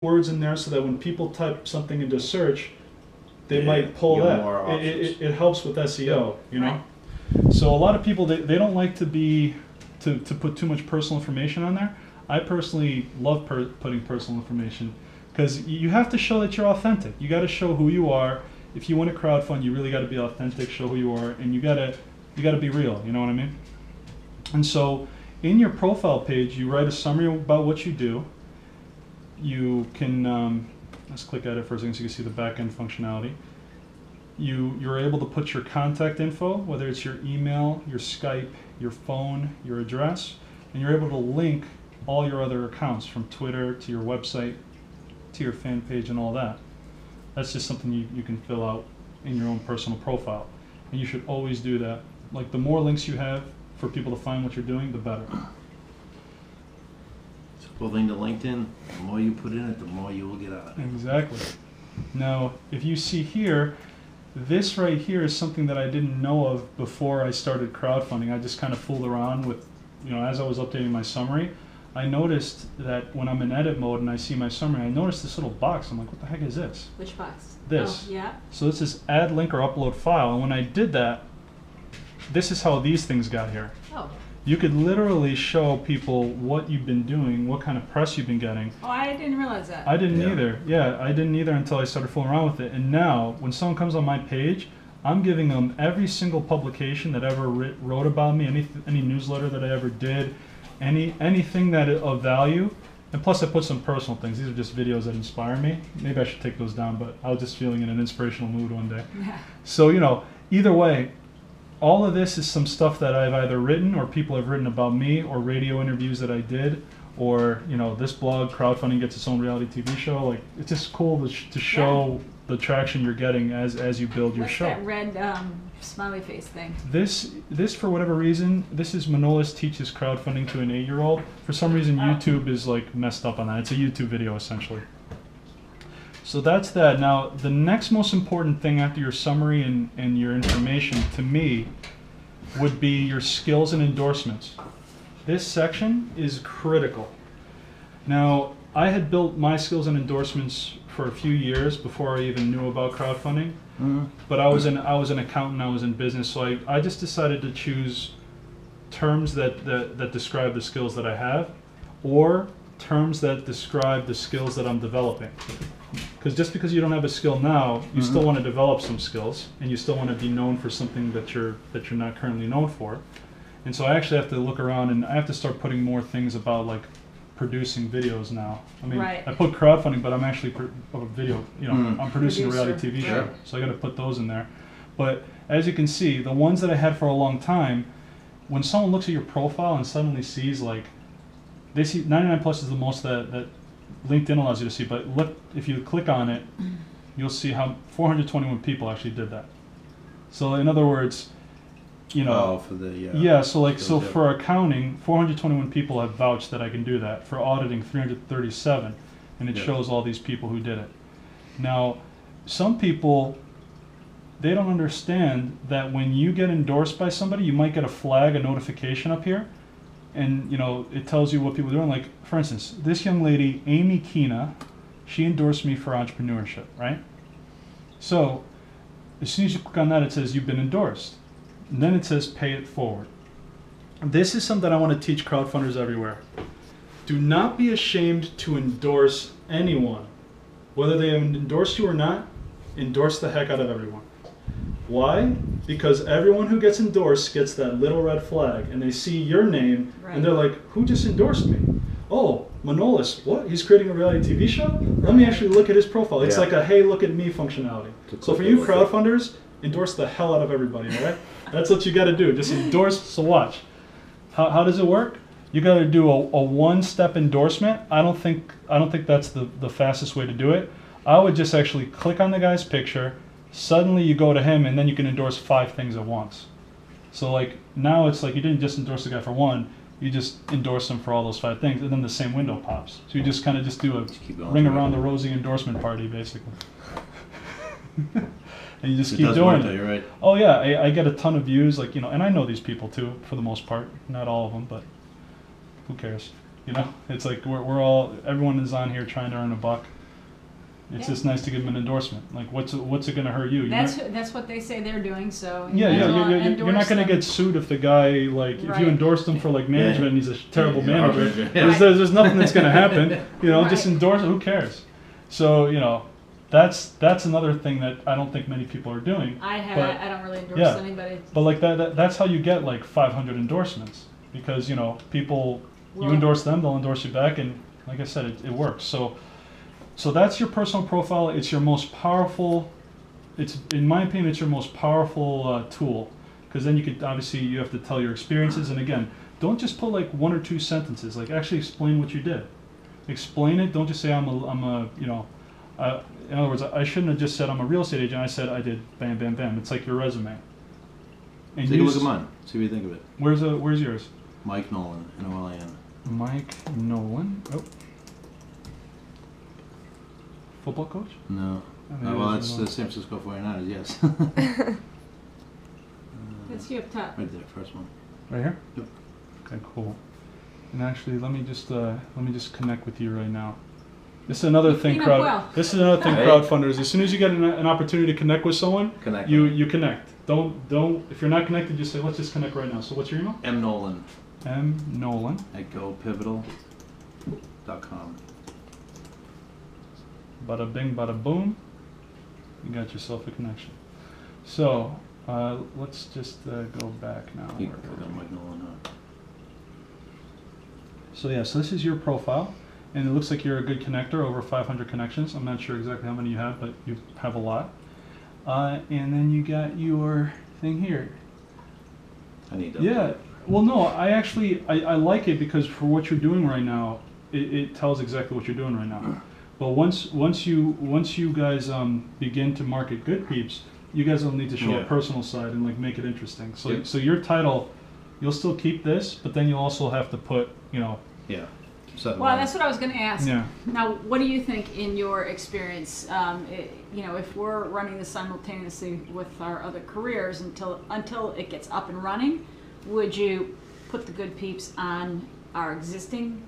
words in there so that when people type something into search, they might pull that. It helps with SEO, you know? Right. So a lot of people, they don't like to put too much personal information on there. I personally love putting personal information because you have to show that you're authentic. You got to show who you are. If you want to crowdfund, you really got to be authentic, show who you are, and you got to be real, you know what I mean? And so in your profile page, you write a summary about what you do. You can, let's click at it for a second so you can see the back-end functionality. You're able to put your contact info, whether it's your email, your Skype, your phone, your address, and you're able to link all your other accounts from Twitter to your website to your fan page and all that. That's just something you can fill out in your own personal profile. And you should always do that. Like the more links you have for people to find what you're doing, the better. According to LinkedIn, the more you put in it, the more you will get out of it. Exactly. Now, if you see here, this right here is something that I didn't know of before I started crowdfunding. I just kind of fooled around with, as I was updating my summary, I noticed that when I'm in edit mode and I see my summary, I noticed this little box. I'm like, what the heck is this? Which box? This. Oh, yeah. So this is add link or upload file. And when I did that, this is how these things got here. Oh. You could literally show people what you've been doing, what kind of press you've been getting. Oh, I didn't realize that. I didn't either. Yeah, I didn't either until I started fooling around with it. And now, when someone comes on my page, I'm giving them every single publication that ever wrote about me, any newsletter that I ever did, anything that of value. And plus I put some personal things. These are just videos that inspire me. Maybe I should take those down, but I was just feeling in an inspirational mood one day. Yeah. So, either way, all of this is some stuff that I've either written or people have written about me, or radio interviews that I did, or this blog, Crowdfunding Gets Its Own Reality TV Show. Like, it's just cool to show the traction you're getting as you build your show. What's that red smiley face thing? This for whatever reason, this is Manolis Teaches Crowdfunding to an 8-year-old. For some reason, YouTube is like messed up on that. It's a YouTube video essentially. So that's that. Now, the next most important thing after your summary and your information to me would be your skills and endorsements. This section is critical. Now, I had built my skills and endorsements for a few years before I even knew about crowdfunding. But I was an accountant, I was in business, so I just decided to choose terms that describe the skills that I have, or terms that describe the skills that I'm developing. Because just because you don't have a skill now, you still want to develop some skills, and you still want to be known for something that you're not currently known for. And so I actually have to look around, and I have to start putting more things about like producing videos now. I mean, I put crowdfunding, but I'm actually a video. I'm producing a reality TV show, so I got to put those in there. But as you can see, the ones that I had for a long time, when someone looks at your profile and suddenly sees like, they see 99 plus is the most that LinkedIn allows you to see, but look, if you click on it, you'll see how 421 people actually did that. So in other words, for the so for accounting, 421 people have vouched that I can do that. For auditing, 337, and it shows all these people who did it. Now, some people, they don't understand that when you get endorsed by somebody, you might get a flag, a notification up here, and it tells you what people are doing. Like, for instance, this young lady, Amy Keena, she endorsed me for entrepreneurship, right? So as soon as you click on that, it says you've been endorsed. And then it says pay it forward. This is something I want to teach crowdfunders everywhere. Do not be ashamed to endorse anyone. Whether they have endorsed you or not, endorse the heck out of everyone. Why? Because everyone who gets endorsed gets that little red flag, and they see your name, and they're like, who just endorsed me? Oh, Manolis, what? He's creating a reality TV show? Let me actually look at his profile. It's like a hey, look at me functionality. So for you crowdfunders, endorse the hell out of everybody, all right? That's what you got to do. Just endorse. So watch. How does it work? You got to do a one-step endorsement. I don't think that's the fastest way to do it. I would just actually click on the guy's picture. Suddenly you go to him, and then you can endorse 5 things at once. So like now it's like you didn't just endorse the guy for one. You just endorse them for all those 5 things, and then the same window pops. So you just kind of do a ring around the rosy endorsement party, basically. And you just keep doing it. You're right. Oh yeah, I get a ton of views, like and I know these people too, for the most part. Not all of them, but who cares? You know, it's like everyone is on here trying to earn a buck. It's just nice to give them an endorsement. Like, what's it going to hurt you? That's what they say they're doing. So you're not going to get sued if the guy if you endorse them for like management and he's a terrible manager. There's nothing that's going to happen. You know, just endorse it. Who cares? So that's another thing that I don't think many people are doing. I don't really endorse anybody. But like that's how you get like 500 endorsements, because people you endorse them, they'll endorse you back, and like I said, it works. So that's your personal profile. It's your most powerful. In my opinion, it's your most powerful tool, because then you have to tell your experiences, and again, don't just put like 1 or 2 sentences. Like, actually explain what you did. Explain it. Don't just say I'm a in other words, I shouldn't have just said I'm a real estate agent. I said I did bam, bam, bam. It's like your resume. And take a look at mine. See what you think of it. Where's yours? Mike Nolan, N-O-L-A-N. Mike Nolan. Oh. Football coach? No. Well, that's the San Francisco 49ers, yes. That's you up top. Right there, first one. Right here? Yep. Okay, cool. And actually, let me just connect with you right now. This is another thing, This is another thing, crowdfunders. As soon as you get an opportunity to connect with someone, you connect. Don't. If you're not connected, just say, let's just connect right now. So what's your email? mnolan. mnolan @gopivotal.com. Bada bing, bada boom. You got yourself a connection. So let's just go back now. You can click on Mike Nolan. So so this is your profile. And it looks like you're a good connector, over 500 connections. I'm not sure exactly how many you have, but you have a lot. And then you got your thing here. I need that. Yeah. Well, no, I like it, because for what you're doing right now, it tells exactly what you're doing right now. But once you guys begin to market Good Peeps, you guys will need to show a personal side and like make it interesting. So your title, you'll still keep this, but then you'll also have to put Well, that's what I was going to ask. Yeah. Now, what do you think, in your experience, if we're running this simultaneously with our other careers until it gets up and running, would you put the Good Peeps on our existing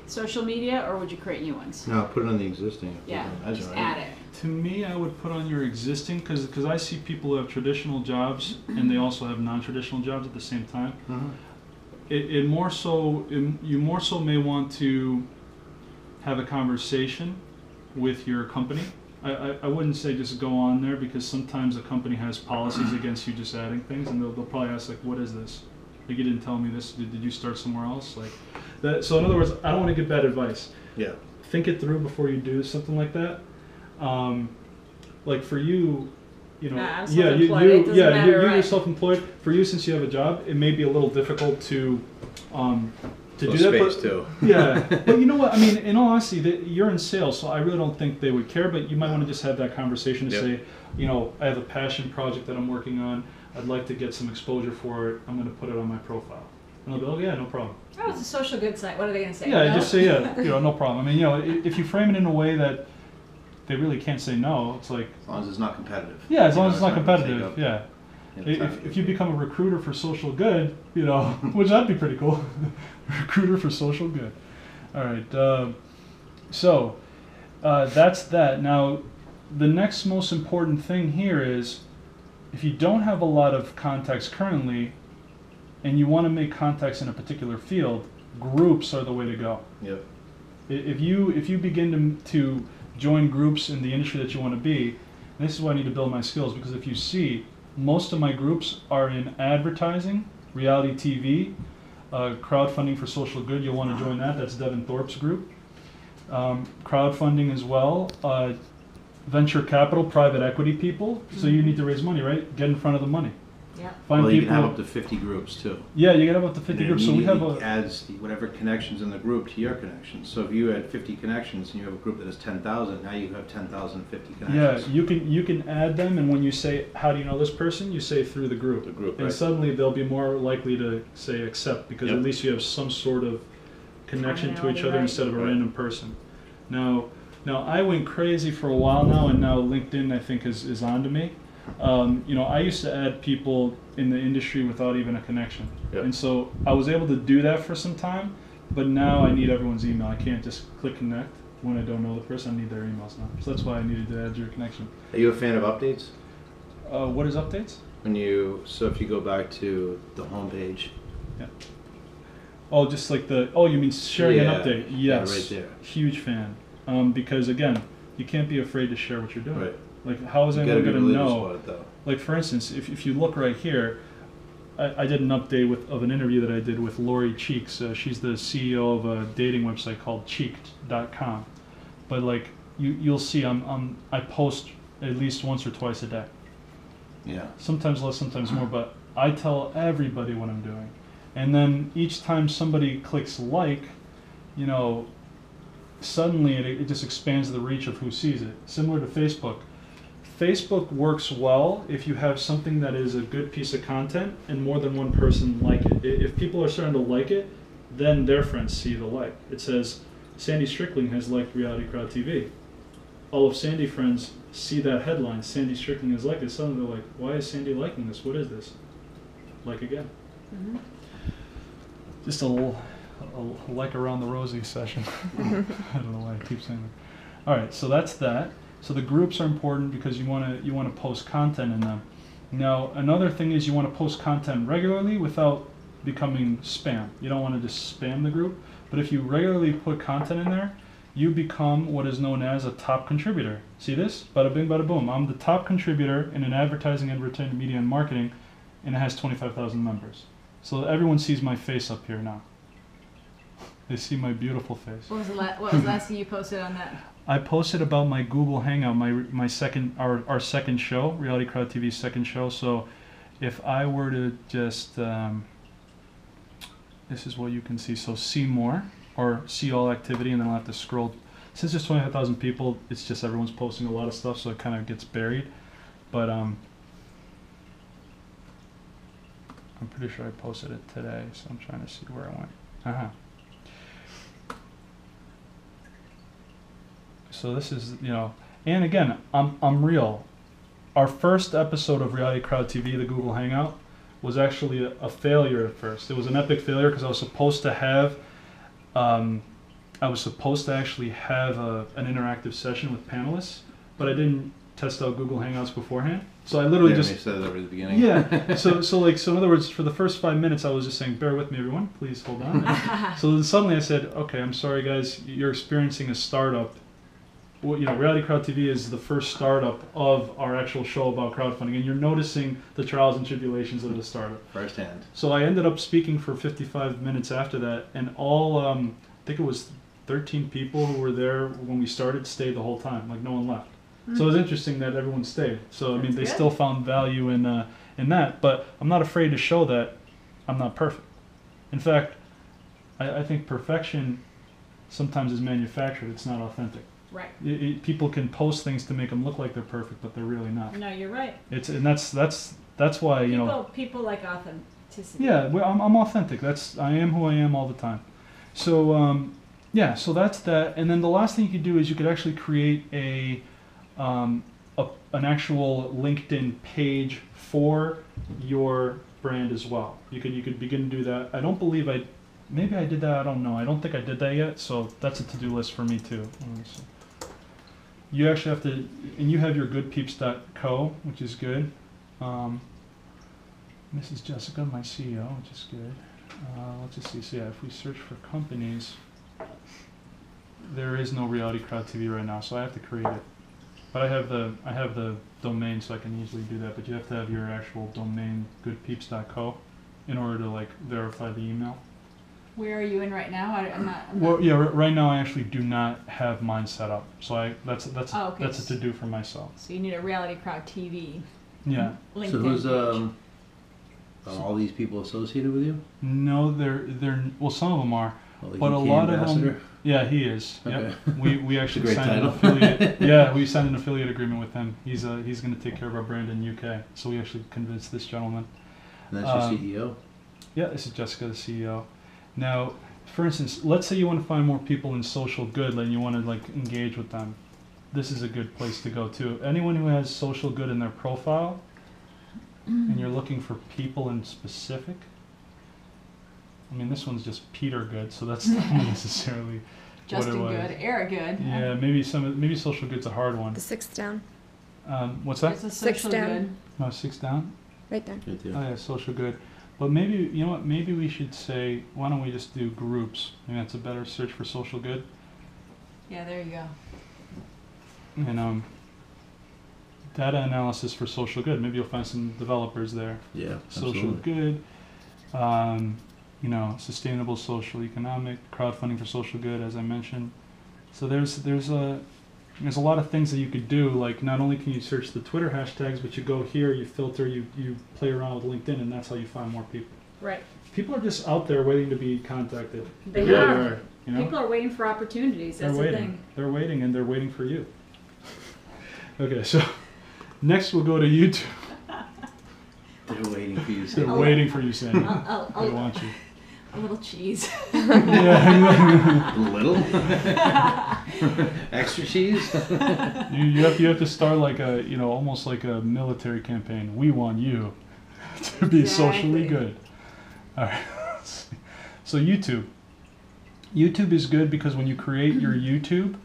social media, or would you create new ones? No, put it on the existing. Yeah, just add it. To me, I would put on your existing, because I see people who have traditional jobs and they also have non-traditional jobs at the same time. Mm-hmm. You more so may want to have a conversation with your company. I wouldn't say just go on there, because sometimes a company has policies against you just adding things, and they'll probably ask, like, what is this? Like, you didn't tell me this. Did you start somewhere else? Like that. So in other words, I don't want to give bad advice. Yeah. Think it through before you do something like that. Like for you, I'm self-employed. You're self-employed. For you, since you have a job, it may be a little difficult to do that. Space too. Yeah, but you know what? I mean, in all honesty, you're in sales, so I really don't think they would care. But you might want to just have that conversation to say, I have a passion project that I'm working on. I'd like to get some exposure for it. I'm going to put it on my profile. And they'll be, oh yeah, no problem. Oh, it's a social good site. What are they going to say? Yeah, just say no problem. I mean, if you frame it in a way that they really can't say no, it's like, as long as it's not competitive. Yeah, as long as it's not competitive. Yeah. If you become a recruiter for social good, which that'd be pretty cool. Recruiter for social good. All right. So that's that. Now, the next most important thing here is, if you don't have a lot of contacts currently, and you want to make contacts in a particular field, groups are the way to go. Yep. If you begin to join groups in the industry that you want to be, and this is why I need to build my skills, because if you see, most of my groups are in advertising, reality TV, crowdfunding for social good. You'll want to join that. That's Devin Thorpe's group. Crowdfunding as well. Venture capital, private equity people. So you need to raise money, right? Get in front of the money. Yeah. You can have up to 50 groups too. Yeah, you can have up to 50 groups. So we have adds whatever connections in the group to your connections. So if you had 50 connections and you have a group that has 10,000, now you have 10,050 connections. Yeah, you can add them, and when you say, how do you know this person? You say through the group. The group, and right. Suddenly they'll be more likely to say accept, because at least you have some sort of connection to each other instead of a random person. Now I went crazy for a while now, and now LinkedIn, I think, is on to me. I used to add people in the industry without even a connection. Yep. And so I was able to do that for some time, But now I need everyone's email. I can't just click connect when I don't know the person. I need their emails now. So that's why I needed to add your connection. Are you a fan of updates? What is updates? So if you go back to the homepage. Yeah. Oh, just like you mean sharing an update? Yes. Yeah, right there. Huge fan. Because again, you can't be afraid to share what you're doing. Right. Like, how is You anyone gotta be going to religious know? about it, though. Like, for instance, if you look right here, I did an update of an interview that I did with Lori Cheeks. She's the CEO of a dating website called Cheeked.com. But like, you'll see, I post at least once or twice a day. Yeah. Sometimes less, sometimes more, but I tell everybody what I'm doing. And then each time somebody clicks like, you know, suddenly it just expands the reach of who sees it. Similar to Facebook. Facebook works well if you have something that is a good piece of content and more than one person like it. If people are starting to like it, then their friends see the like. It says, Sandy Strickling has liked RealityCrowdTV. All of Sandy's friends see that headline, Sandy Strickling has liked it. Suddenly they're like, why is Sandy liking this? What is this? Like again. Mm-hmm. Just a little like around the rosy session. I don't know why I keep saying that. All right, so that's that. So the groups are important because you want to post content in them. Now another thing is you want to post content regularly without becoming spam. You don't want to just spam the group, but if you regularly put content in there, you become what is known as a top contributor. See this? Bada bing, bada boom. I'm the top contributor in an advertising, entertainment, media, and marketing, and it has 25,000 members. So everyone sees my face up here now. They see my beautiful face. What was the last thing you posted on that? I posted about my Google Hangout, my second, our second show, Reality Crowd TV's second show. So if I were to just, this is what you can see. So see more, or see all activity, and then I'll have to scroll. Since there's 25,000 people, it's just everyone's posting a lot of stuff, so it kind of gets buried. But I'm pretty sure I posted it today, so I'm trying to see where I went. So this is, you know, and again, I'm real. Our first episode of Reality Crowd TV, the Google Hangout, was actually a failure at first. It was an epic failure because I was supposed to have, actually have an interactive session with panelists, but I didn't test out Google Hangouts beforehand. So I literally just said it over the beginning. Yeah. So in other words, for the first 5 minutes, I was just saying, "Bear with me, everyone. Please hold on." So then suddenly I said, "Okay, I'm sorry, guys. You're experiencing a startup. Well, you know, Reality Crowd TV is the first startup of our actual show about crowdfunding, and you're noticing the trials and tribulations of the startup firsthand." So I ended up speaking for 55 minutes after that, and all I think it was 13 people who were there when we started stayed the whole time. Like no one left. So it was interesting that everyone stayed. So I mean, they still found value in that. But I'm not afraid to show that I'm not perfect. In fact, I think perfection sometimes is manufactured. It's not authentic. Right. People can post things to make them look like they're perfect, but they're really not. No, you're right. That's why people like authenticity. Yeah, I'm authentic. I am who I am all the time. So yeah, so that's that. And then the last thing you could do is you could actually create an actual LinkedIn page for your brand as well. You could begin to do that. I don't believe maybe I did that. I don't know. I don't think I did that yet. So that's a to-do list for me too. You actually have to, and you have your goodpeeps.co, which is good. This is Jessica, my CEO, which is good. Let's just see. So yeah, if we search for companies, there is no Reality Crowd TV right now, so I have to create it. But I have the domain, so I can easily do that. But you have to have your actual domain, goodpeeps.co, in order to like verify the email. Where are you in right now? I'm not. Well, yeah, right now I actually do not have mine set up, so that's a to do for myself. So you need a Reality Crowd TV. Yeah. LinkedIn so who's page. All these people associated with you? No, they're well, some of them are, but a UK lot ambassador? of them. Yeah, he is. Okay. Yep. We actually Great signed title. an affiliate. Yeah, we signed an affiliate agreement with him. He's going to take care of our brand in UK. So we actually convinced this gentleman. And that's your CEO? Yeah, this is Jessica, the CEO. Now, for instance, let's say you want to find more people in social good and you want to like engage with them. This is a good place to go too. Anyone who has social good in their profile and you're looking for people in specific, I mean, this one's just Peter Good, so that's not necessarily Justin what it was. Good, Eric Good. Yeah, maybe social good's a hard one. The 6th down. What's that? It's a Six social down. good. No, 6 down. Right there. Right there. Oh yeah, social good. But maybe, you know what? Maybe we should say, why don't we just do groups? Maybe that's a better search for social good. Yeah, there you go. And data analysis for social good. Maybe you'll find some developers there. Yeah, Social absolutely. good. You know, sustainable social economic, crowdfunding for social good, as I mentioned. So there's a lot of things that you could do. Like, not only can you search the Twitter hashtags, but you go here, you filter, you play around with LinkedIn, and that's how you find more people. Right. People are just out there waiting to be contacted. They Yeah, are. they are. You know? People are waiting for opportunities. That's They're the waiting. thing. They're waiting, and they're waiting for you. Okay, so next we'll go to YouTube. They're waiting for you to They're say. waiting for you, Sandy. I'll- They want you. A little cheese. Yeah, Little? Extra cheese? you have to start like a, you know, almost like a military campaign. We want you to be socially Exactly. good. All right. So YouTube. YouTube is good because when you create your YouTube,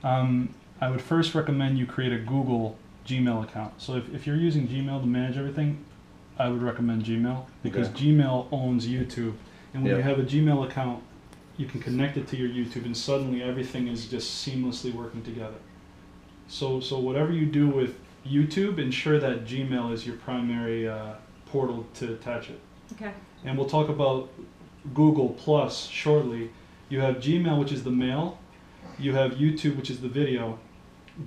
I would first recommend you create a Google Gmail account. So if you're using Gmail to manage everything, I would recommend Gmail because Okay. Gmail owns YouTube. And when you Yep. have a Gmail account, you can connect it to your YouTube, and suddenly everything is just seamlessly working together. So whatever you do with YouTube, ensure that Gmail is your primary portal to attach it. Okay. And we'll talk about Google Plus shortly. You have Gmail, which is the mail. You have YouTube, which is the video.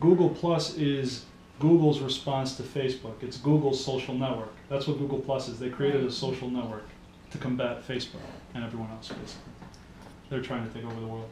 Google Plus is Google's response to Facebook. It's Google's social network. That's what Google Plus is. They created a social network to combat Facebook and everyone else, basically. They're trying to take over the world.